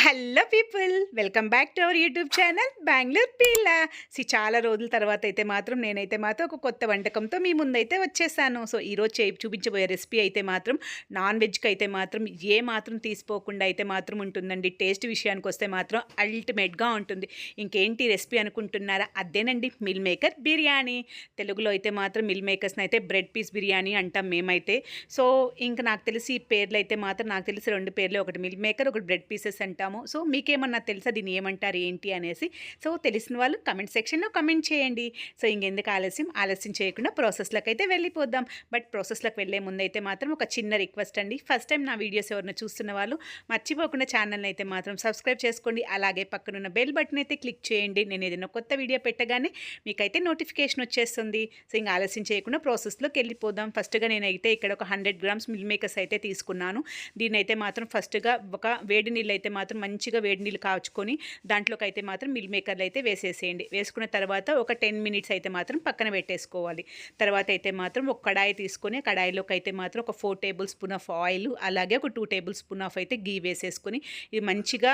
Hello people, welcome back to our YouTube channel Bengaluru పిల్ల. చాలా రోజుల తర్వాత అయితే మాత్రం నేనైతే మాత్రం ఒక కొత్త వంటకంతో మీ ముందైతే వచ్చేసాను. సో ఈరోజు చూపించబోయే రెసిపీ అయితే మాత్రం నాన్ వెజ్కి అయితే మాత్రం ఏ మాత్రం తీసిపోకుండా అయితే మాత్రం ఉంటుందండి. టేస్ట్ విషయానికి వస్తే మాత్రం అల్టిమేట్గా ఉంటుంది. ఇంకేంటి రెసిపీ అనుకుంటున్నారా? అదేనండి, మిల్ మేకర్ బిర్యానీ. తెలుగులో అయితే మాత్రం మిల్ మేకర్స్ని అయితే బ్రెడ్ పీస్ బిర్యానీ అంటాం మేమైతే. సో ఇంకా నాకు తెలిసి ఈ పేర్లు అయితే మాత్రం నాకు తెలిసి రెండు పేర్లు, ఒకటి మిల్ మేకర్, ఒకటి బ్రెడ్ పీసెస్ అంటాము. సో మీకేమన్నా తెలుసా దీన్ని ఏమంటారు ఏంటి అనేసి? సో తెలిసిన వాళ్ళు కమెంట్ సెక్షన్లో కమెంట్ చేయండి. సో ఇంకెందుకు ఆలస్యం చేయకుండా ప్రాసెస్లోకి అయితే వెళ్ళిపోదాం. బట్ ప్రాసెస్లోకి వెళ్ళే ముందు అయితే మాత్రం ఒక చిన్న రిక్వెస్ట్ అండి. ఫస్ట్ టైం నా వీడియోస్ ఎవరైనా చూస్తున్న వాళ్ళు మర్చిపోకుండా ఛానల్ని అయితే మాత్రం సబ్స్క్రైబ్ చేసుకోండి. అలాగే పక్కనున్న బెల్ బటన్ అయితే క్లిక్ చేయండి. నేను ఏదైనా కొత్త వీడియో పెట్టగానే మీకైతే నోటిఫికేషన్ వచ్చేస్తుంది. సో ఇంకా ఆలస్యం చేయకుండా ప్రాసెస్లోకి వెళ్ళిపోదాం. ఫస్ట్గా నేనైతే ఇక్కడ ఒక 100 గ్రామ్స్ మిల్ మేకర్స్ అయితే తీసుకున్నాను. దీన్ని అయితే మాత్రం ఫస్ట్గా ఒక వేడి నీళ్ళు అయితే మాత్రం మంచిగా వేడి నీళ్ళు కాచుకొని దాంట్లోకి అయితే మాత్రం మిల్ మేకర్లు అయితే వేసేసేయండి. వేసుకున్న తర్వాత ఒక 10 మినిట్స్ అయితే మాత్రం పక్కన పెట్టేసుకోవాలి. తర్వాత అయితే మాత్రం ఒక కడాయి తీసుకొని కడాయిలోకి అయితే మాత్రం ఒక 4 టేబుల్ స్పూన్ ఆఫ్ ఆయిల్, అలాగే ఒక 2 టేబుల్ స్పూన్ ఆఫ్ అయితే గీ వేసేసుకొని ఇది మంచిగా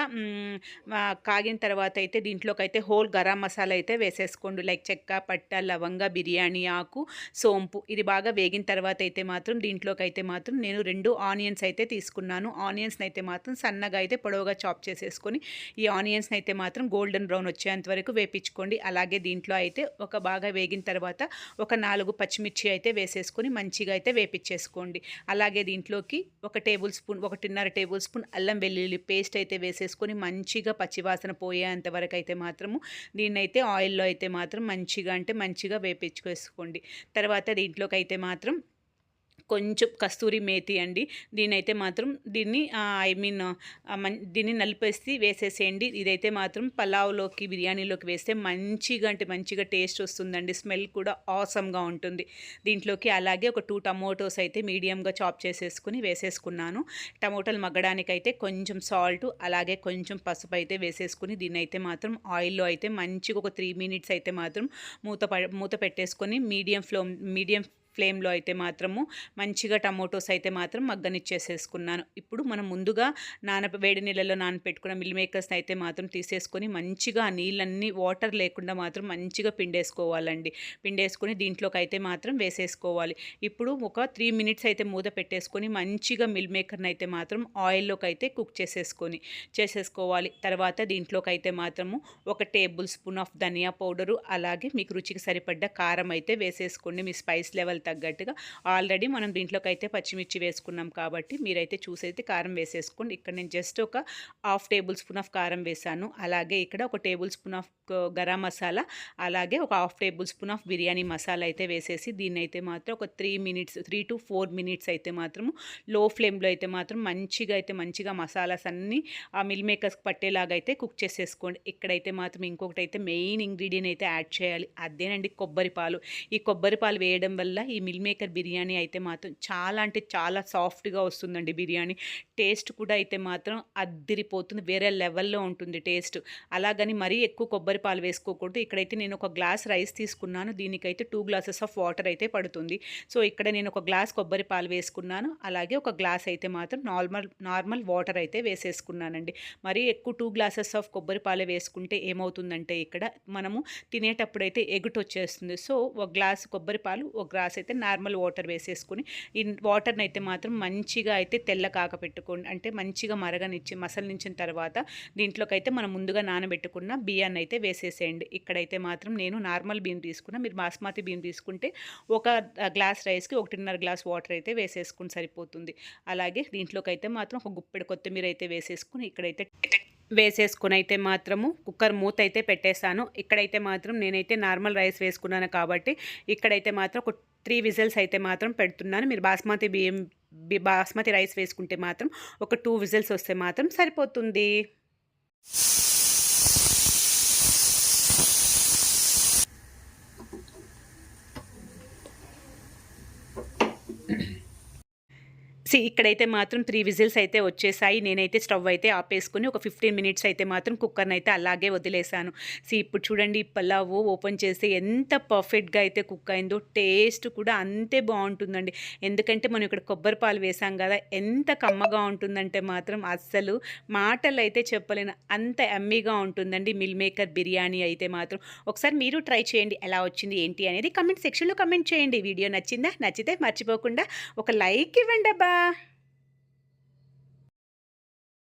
కాగిన తర్వాత అయితే దీంట్లోకి అయితే హోల్ గరం మసాలా అయితే వేసేసుకోండి. లైక్ చెక్క, పట్ట, లవంగ, బిర్యానీ ఆకు, సోంపు. ఇది బాగా వేగిన తర్వాత అయితే మాత్రం దీంట్లోకి అయితే మాత్రం నేను 2 ఆనియన్స్ అయితే తీసుకున్నాను. ఆనియన్స్ని అయితే మాత్రం సన్నగా అయితే పొడవుగా చాప్ చేసేసుకొని ఈ ఆనియన్స్ని అయితే మాత్రం గోల్డెన్ బ్రౌన్ వచ్చేంత వరకు వేపించుకోండి. అలాగే దీంట్లో అయితే ఒక బాగా వేగిన తర్వాత ఒక 4 పచ్చిమిర్చి అయితే వేసేసుకొని మంచిగా అయితే వేపించేసుకోండి. అలాగే దీంట్లోకి 1.5 టేబుల్ స్పూన్ అల్లం వెల్లుల్లి పేస్ట్ అయితే వేసేసుకొని మంచిగా పచ్చివాసన పోయేంత వరకు అయితే మాత్రము దీన్నైతే ఆయిల్లో అయితే మాత్రం మంచిగా వేపించుకేసుకోండి. తర్వాత దీంట్లోకి అయితే మాత్రం కొంచెం కస్తూరి మేతి అండి. దీన్నైతే మాత్రం దీన్ని నలిపేసి వేసేసేయండి. ఇదైతే మాత్రం పలావ్లోకి, బిర్యానీలోకి వేస్తే మంచిగా టేస్ట్ వస్తుందండి. స్మెల్ కూడా ఆసమ్గా ఉంటుంది. దీంట్లోకి అలాగే ఒక 2 టమోటోస్ అయితే మీడియంగా చాప్ చేసేసుకుని వేసేసుకున్నాను. టమోటాలు మగ్గడానికైతే కొంచెం సాల్ట్, అలాగే కొంచెం పసుపు అయితే వేసేసుకుని దీన్నైతే మాత్రం ఆయిల్లో అయితే మంచిగా ఒక 3 మినిట్స్ అయితే మాత్రం మూత పెట్టేసుకొని మీడియం ఫ్లేమ్లో అయితే మాత్రము మంచిగా టమోటోస్ అయితే మాత్రం మగ్గనిచ్చేసేసుకున్నాను. ఇప్పుడు మనం ముందుగా వేడి నీళ్ళలో నానపెట్టుకున్న మిల్ మేకర్స్ని అయితే మాత్రం తీసేసుకొని మంచిగా ఆ నీళ్ళన్నీ వాటర్ లేకుండా మాత్రం మంచిగా పిండేసుకోవాలండి. పిండేసుకొని దీంట్లోకి అయితే మాత్రం వేసేసుకోవాలి. ఇప్పుడు ఒక 3 మినిట్స్ అయితే మూత పెట్టేసుకొని మంచిగా మిల్ మేకర్ని అయితే మాత్రం ఆయిల్లోకి అయితే కుక్ చేసేసుకోవాలి. తర్వాత దీంట్లోకి అయితే మాత్రము 1 tablespoon of dhania powder, అలాగే మీకు రుచికి సరిపడ్డ కారం అయితే వేసేసుకోండి. మీ స్పైస్ లెవెల్ తగ్గట్టుగా. ఆల్రెడీ మనం దీంట్లోకి అయితే పచ్చిమిర్చి వేసుకున్నాం కాబట్టి మీరైతే చూసైతే కారం వేసేసుకోండి. ఇక్కడ నేను జస్ట్ ఒక 1/2 టేబుల్ స్పూన్ ఆఫ్ కారం వేసాను. అలాగే ఇక్కడ 1 tablespoon of garam masala, అలాగే ఒక 1/2 table spoon of biryani masala అయితే వేసేసి దీన్ని అయితే మాత్రం ఒక 3 to 4 మినిట్స్ అయితే మాత్రం లో ఫ్లేమ్లో అయితే మాత్రం మంచిగా మసాలాస్ అన్నీ ఆ మిల్ మేకర్స్కి పట్టేలాగా అయితే కుక్ చేసేసుకోండి. ఇక్కడైతే మాత్రం ఇంకొకటి అయితే మెయిన్ ఇంగ్రీడియంట్ అయితే యాడ్ చేయాలి. అదేనండి కొబ్బరి పాలు. ఈ కొబ్బరి పాలు వేయడం వల్ల ఈ మిల్ మేకర్ బిర్యానీ అయితే మాత్రం చాలా సాఫ్ట్గా వస్తుందండి. బిర్యానీ టేస్ట్ కూడా అయితే మాత్రం అద్దిరిపోతుంది. వేరే లెవెల్లో ఉంటుంది టేస్ట్. అలాగని మరీ ఎక్కువ కొబ్బరి పాలు వేసుకోకూడదు. ఇక్కడైతే నేను ఒక గ్లాస్ రైస్ తీసుకున్నాను. దీనికైతే 2 గ్లాసెస్ ఆఫ్ వాటర్ అయితే పడుతుంది. సో ఇక్కడ నేను ఒక గ్లాస్ కొబ్బరి పాలు వేసుకున్నాను. అలాగే ఒక గ్లాస్ అయితే మాత్రం నార్మల్ వాటర్ అయితే వేసేసుకున్నానండి. మరీ ఎక్కువ 2 గ్లాసెస్ ఆఫ్ కొబ్బరి పాలు వేసుకుంటే ఏమవుతుందంటే ఇక్కడ మనము తినేటప్పుడైతే వచ్చేస్తుంది. సో ఒక గ్లాస్ కొబ్బరి పాలు, ఒక గ్లాస్ అయితే నార్మల్ వాటర్ వేసేసుకుని ఈ వాటర్ని అయితే మాత్రం మంచిగా అయితే తెల్ల కాకపెట్టుకోండి. అంటే మంచిగా మసలనిచ్చిన తర్వాత దీంట్లోకి అయితే మనం ముందుగా నానబెట్టుకున్న బియ్యాన్ని అయితే వేసేసేయండి. ఇక్కడైతే మాత్రం నేను నార్మల్ బియ్యం తీసుకున్నా. మీరు బాస్మతి బియ్యం తీసుకుంటే ఒక గ్లాస్ రైస్కి 1.5 గ్లాస్ వాటర్ అయితే వేసేసుకుని సరిపోతుంది. అలాగే దీంట్లోకి అయితే మాత్రం ఒక గుప్పెడు కొత్తిమీర అయితే వేసేసుకుని ఇక్కడైతే వేసేసుకుని అయితే మాత్రము కుక్కర్ మూత అయితే పెట్టేశాను. ఇక్కడైతే మాత్రం నేనైతే నార్మల్ రైస్ వేసుకున్నాను కాబట్టి ఇక్కడైతే మాత్రం ఒక 3 విజిల్స్ అయితే మాత్రం పెడుతున్నాను. మీరు బాస్మతి రైస్ వేసుకుంటే మాత్రం ఒక 2 విజిల్స్ వస్తే మాత్రం సరిపోతుంది. ఇక్కడైతే మాత్రం 3 విజిల్స్ అయితే వచ్చేసాయి. నేనైతే స్టవ్ అయితే ఆపేసుకొని ఒక 15 మినిట్స్ అయితే మాత్రం కుక్కర్‌నైతే అలాగే వదిలేసాను. ఇప్పుడు చూడండి పలావు ఓపెన్ చేస్తే ఎంత పర్ఫెక్ట్‌గా అయితే కుక్ అయిందో. టేస్ట్ కూడా అంతే బావుంటుందండి. ఎందుకంటే మనం ఇక్కడ కొబ్బరి పాలు వేసాం గదా! ఎంత కమ్మగా ఉంటుందంటే మాత్రం అస్సలు మాటలైతే చెప్పలేను. అంత యమ్మీగా ఉంటుందండి మిల్ మేకర్ బిర్యానీ అయితే మాత్రం. ఒకసారి మీరు ట్రై చేయండి. ఎలా వచ్చింది ఏంటి అనేది కామెంట్ సెక్షన్‌లో కామెంట్ చేయండి. వీడియో నచ్చిందా? నచ్చితే మర్చిపోకుండా ఒక లైక్ ఇవ్వండబ్బా!